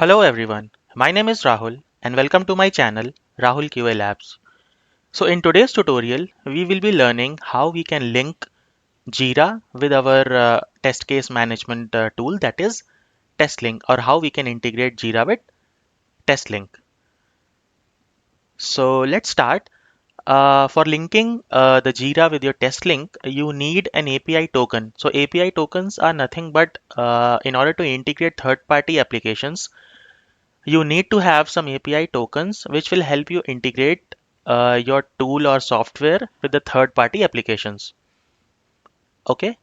Hello everyone, my name is Rahul and welcome to my channel Rahul QA Labs. So in today's tutorial, we will be learning how we can link Jira with our test case management tool, that is TestLink, or how we can integrate Jira with TestLink. So let's start. For linking the Jira with your TestLink, you need an API token. So API tokens are nothing but in order to integrate third-party applications, you need to have some API tokens which will help you integrate your tool or software with the third-party applications. Okay,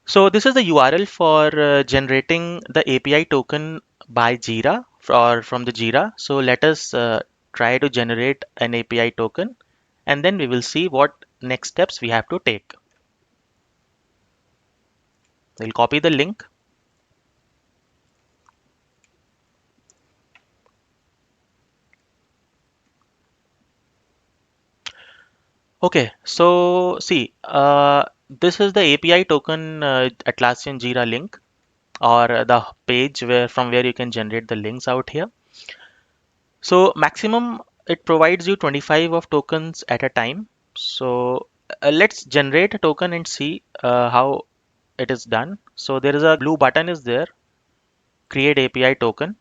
so this is the URL for generating the API token by Jira or from the Jira. So let us try to generate an API token and then we will see what next steps we have to take. We'll copy the link. Okay, so see, this is the API token Atlassian Jira link, or the page where you can generate the links out here. So maximum it provides you 25 of tokens at a time. So let's generate a token and see how it is done. So there is a blue button is there, create API token.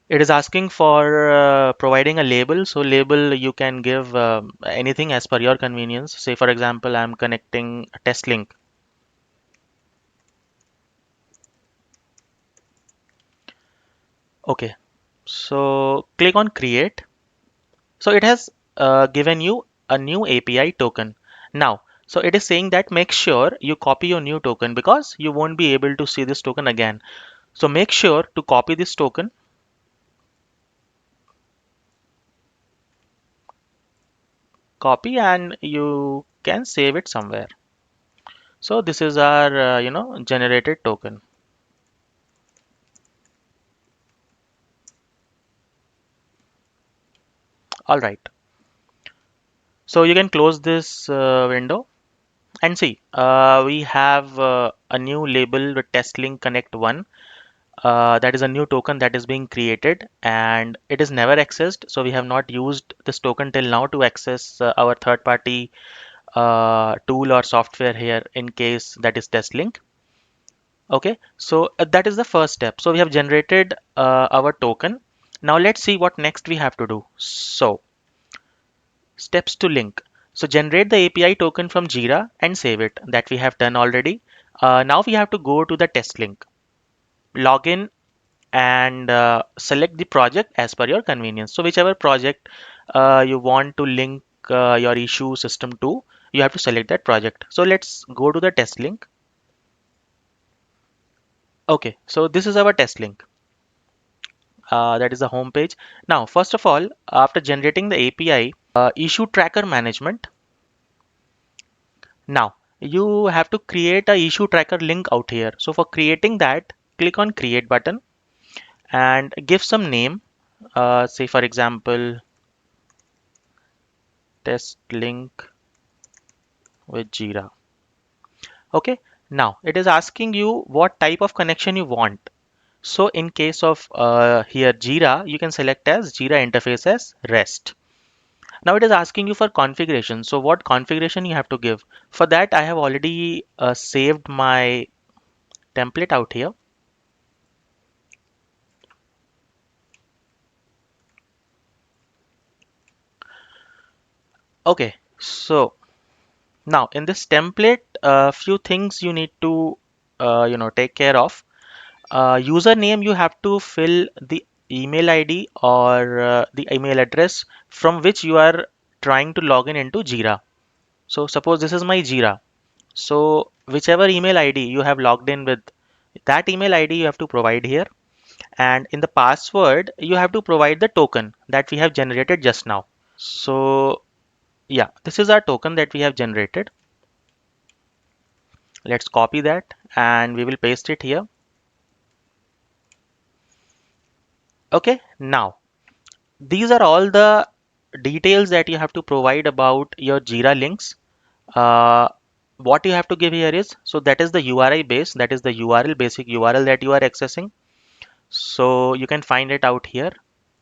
It is asking for providing a label. So label you can give anything as per your convenience. Say for example, I'm connecting a test link. Okay, so click on create. So it has given you a new API token. Now, so it is saying that make sure you copy your new token because you won't be able to see this token again. So make sure to copy this token, copy, and you can save it somewhere. So this is our, generated token. All right. So you can close this window and see, we have a new label with test link connect one. That is a new token that is being created and it is never accessed. So we have not used this token till now to access our third party tool or software here in case that is TestLink. Okay, so that is the first step. So we have generated our token. Now let's see what next we have to do. So steps to link. So generate the API token from Jira and save it. That we have done already. Now we have to go to the test link. Log in and select the project as per your convenience. So whichever project you want to link your issue system to, you have to select that project. So let's go to the test link. Okay, so this is our test link. That is the home page. Now, first of all, after generating the API, issue tracker management. Now, you have to create a issue tracker link out here. So for creating that, click on create button and give some name. Say for example, test link with Jira. Okay, now it is asking you what type of connection you want. So in case of here Jira, you can select as Jira interface as REST. Now it is asking you for configuration. So what configuration you have to give? For that, I have already saved my template out here. Okay, so now in this template, a few things you need to take care of. Username, you have to fill the email ID or the email address from which you are trying to log in into Jira. So suppose this is my Jira. So whichever email ID you have logged in with, that email ID you have to provide here. And in the password, you have to provide the token that we have generated just now. So yeah, this is our token that we have generated. Let's copy that and we will paste it here. Okay, now these are all the details that you have to provide about your Jira links. Uh, what you have to give here is, so that is the URI base, that is the URL, basic URL that you are accessing. So you can find it out here.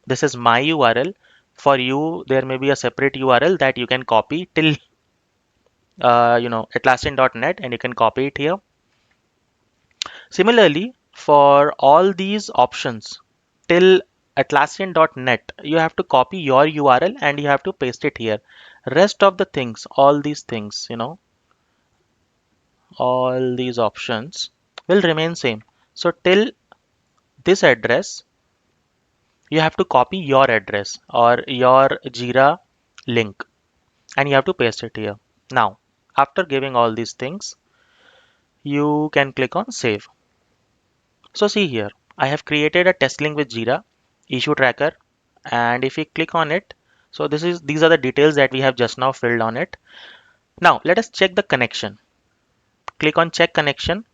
This is my URL. For you, there may be a separate URL that you can copy till Atlassian.net, and you can copy it here. Similarly, for all these options till Atlassian.net, you have to copy your URL and you have to paste it here. Rest of the things, all these things, all these options will remain same. So till this address, you have to copy your address or your Jira link and you have to paste it here. Now, after giving all these things, you can click on save. So see here, I have created a test link with Jira issue tracker, and if we click on it, so these are the details that we have just now filled on it. Now let us check the connection. Click on check connection.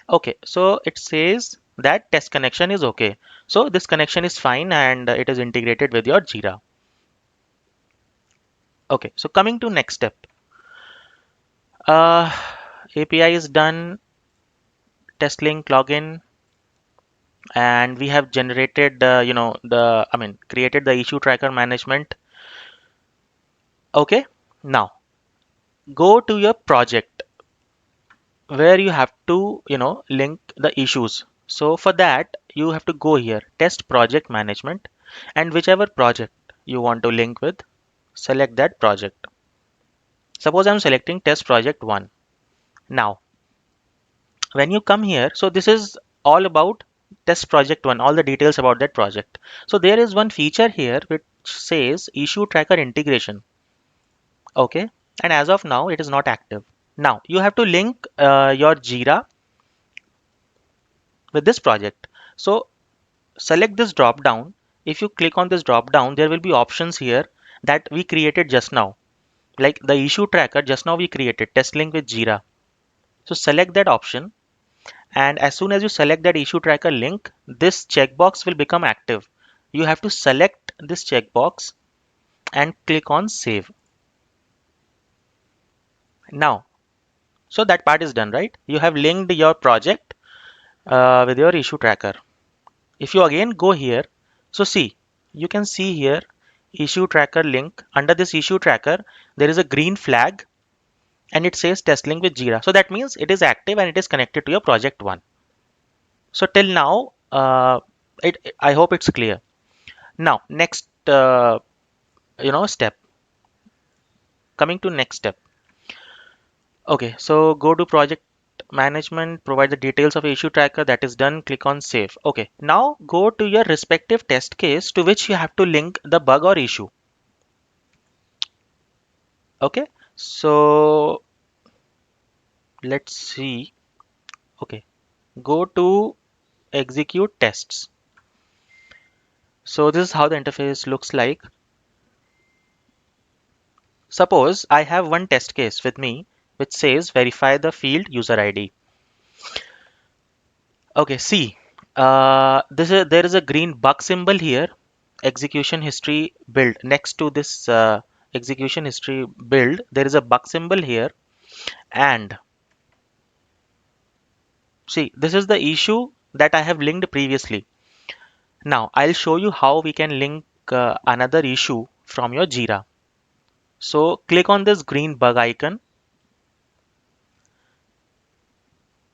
Okay, so it says that test connection is okay. So this connection is fine and it is integrated with your Jira. Okay, so coming to next step. Uh, API is done, test link login, and we have generated created the issue tracker management. Okay, now go to your project where you have to link the issues. So for that you have to go here, test project management, and whichever project you want to link with, select that project. Suppose I'm selecting test project 1. Now when you come here, so this is all about test project 1, all the details about that project. So there is one feature here which says issue tracker integration. Okay, and as of now it is not active. Now you have to link your Jira with this project. So select this drop down. If you click on this drop down, there will be options here that we created just now, like the issue tracker. Just now we created test link with Jira. So select that option, and as soon as you select that issue tracker link, this checkbox will become active. You have to select this checkbox and click on save. Now, so that part is done, right? You have linked your project with your issue tracker. If you again go here, so see, you can see here issue tracker link. Under this issue tracker, there is a green flag and it says test link with Jira. So that means it is active and it is connected to your project 1. So till now, I hope it's clear. Now, next, step. Coming to next step. Okay, so go to project management, provide the details of issue tracker. That is done. Click on save. Okay, now go to your respective test case to which you have to link the bug or issue. Okay, so let's see. Okay, go to execute tests. So this is how the interface looks like. Suppose I have one test case with me which says verify the field user ID. Okay, see, there is a green bug symbol here. Execution history build. Next to this execution history build, there is a bug symbol here, and see, this is the issue that I have linked previously. Now I'll show you how we can link another issue from your Jira. So click on this green bug icon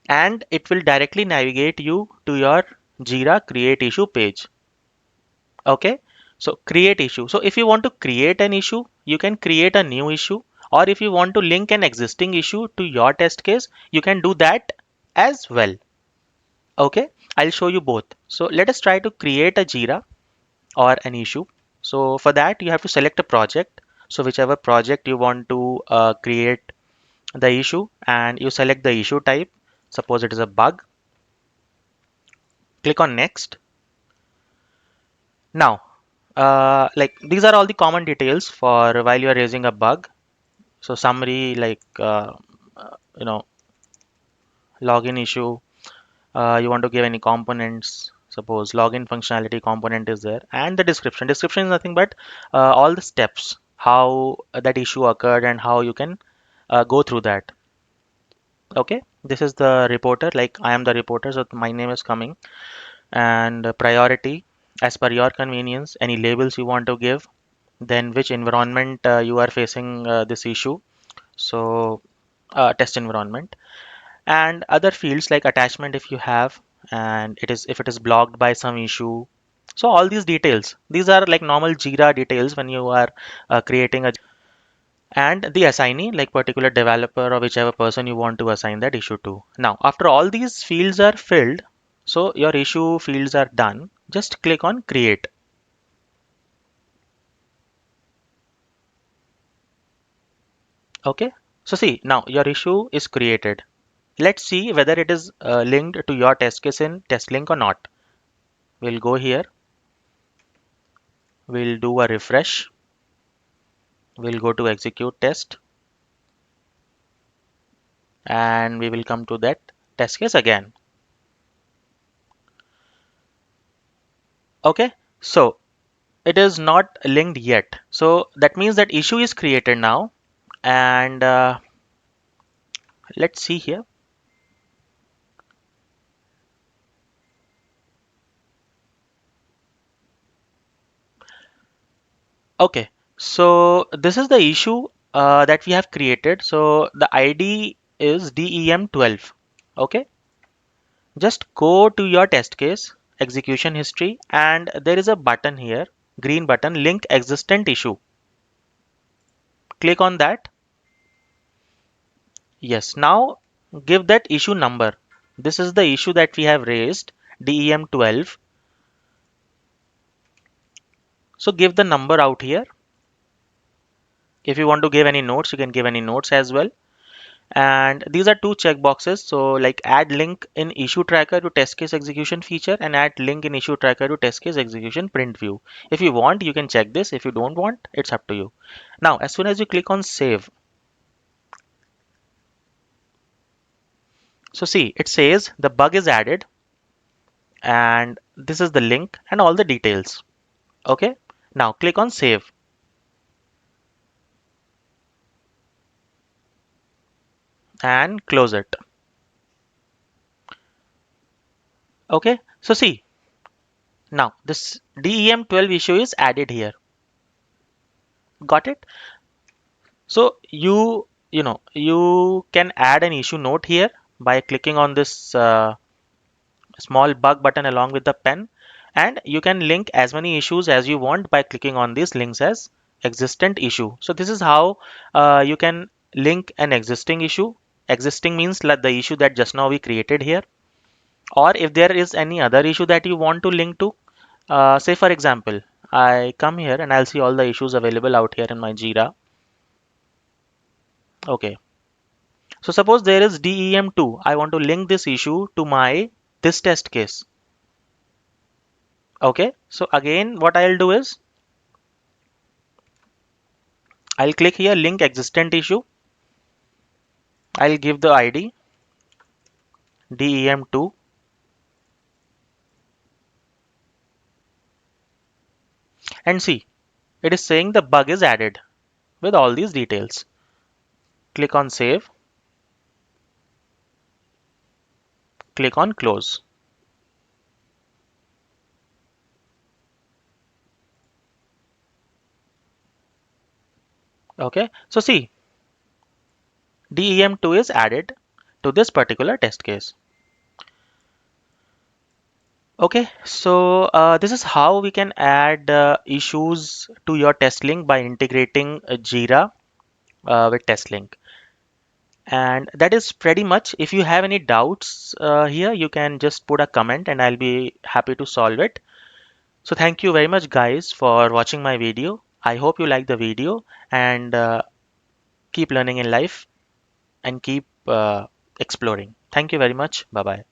and it will directly navigate you to your Jira create issue page. Okay, so create issue. So if you want to create an issue, you can create a new issue, or if you want to link an existing issue to your test case, you can do that as well. Okay, I'll show you both. So let us try to create a Jira or an issue. So for that, you have to select a project. So whichever project you want to create the issue, and you select the issue type. Suppose it is a bug. Click on next. Now, like these are all the common details for while you are raising a bug. So summary, like you know login issue. You want to give any components. Suppose login functionality component is there, and the description. Description is nothing but all the steps how that issue occurred and how you can go through that. Okay, this is the reporter, like I am the reporter, so my name is coming. And priority, as per your convenience, any labels you want to give, then which environment you are facing this issue. So test environment, and other fields like attachment if you have, and it is if it is blocked by some issue. So all these details, these are like normal Jira details when you are creating a, and the assignee, like particular developer or whichever person you want to assign that issue to. Now after all these fields are filled, so your issue fields are done, just click on create. Okay, so see, now your issue is created. Let's see whether it is linked to your test case in test link or not. We'll go here, we'll do a refresh, we'll go to execute test, and we will come to that test case again. Okay, so it is not linked yet. So that means that issue is created now. And let's see here. Okay, so this is the issue that we have created. So the ID is DEM12. Okay, just go to your test case, execution history, and there is a button here, green button, link existent issue. Click on that. Yes, now give that issue number. This is the issue that we have raised, DEM12. So give the number out here. If you want to give any notes, you can give any notes as well. And these are two checkboxes. So like add link in issue tracker to test case execution feature, and add link in issue tracker to test case execution print view. If you want, you can check this. If you don't want, it's up to you. Now, as soon as you click on save, so see, it says the bug is added, and this is the link and all the details. Okay. Now click on save and close it. Okay. So see, now this DEM12 issue is added here. Got it? So you can add an issue note here by clicking on this small bug button along with the pen, and you can link as many issues as you want by clicking on these links as existent issue. So this is how you can link an existing issue. Existing means like the issue that just now we created here, or if there is any other issue that you want to link to. Say for example, I come here and I'll see all the issues available out here in my Jira. Okay, so suppose there is DEM2. I want to link this issue to my this test case. Okay, so again what I'll do is I'll click here link existent issue. I'll give the ID DEM2, and see, it is saying the bug is added with all these details. Click on save, click on close. Okay, so see, DEM2 is added to this particular test case. Okay, so this is how we can add issues to your test link by integrating Jira with test link. And that is pretty much. If you have any doubts here, you can just put a comment and I'll be happy to solve it. So thank you very much guys for watching my video. I hope you like the video, and keep learning in life and keep exploring. Thank you very much. Bye bye.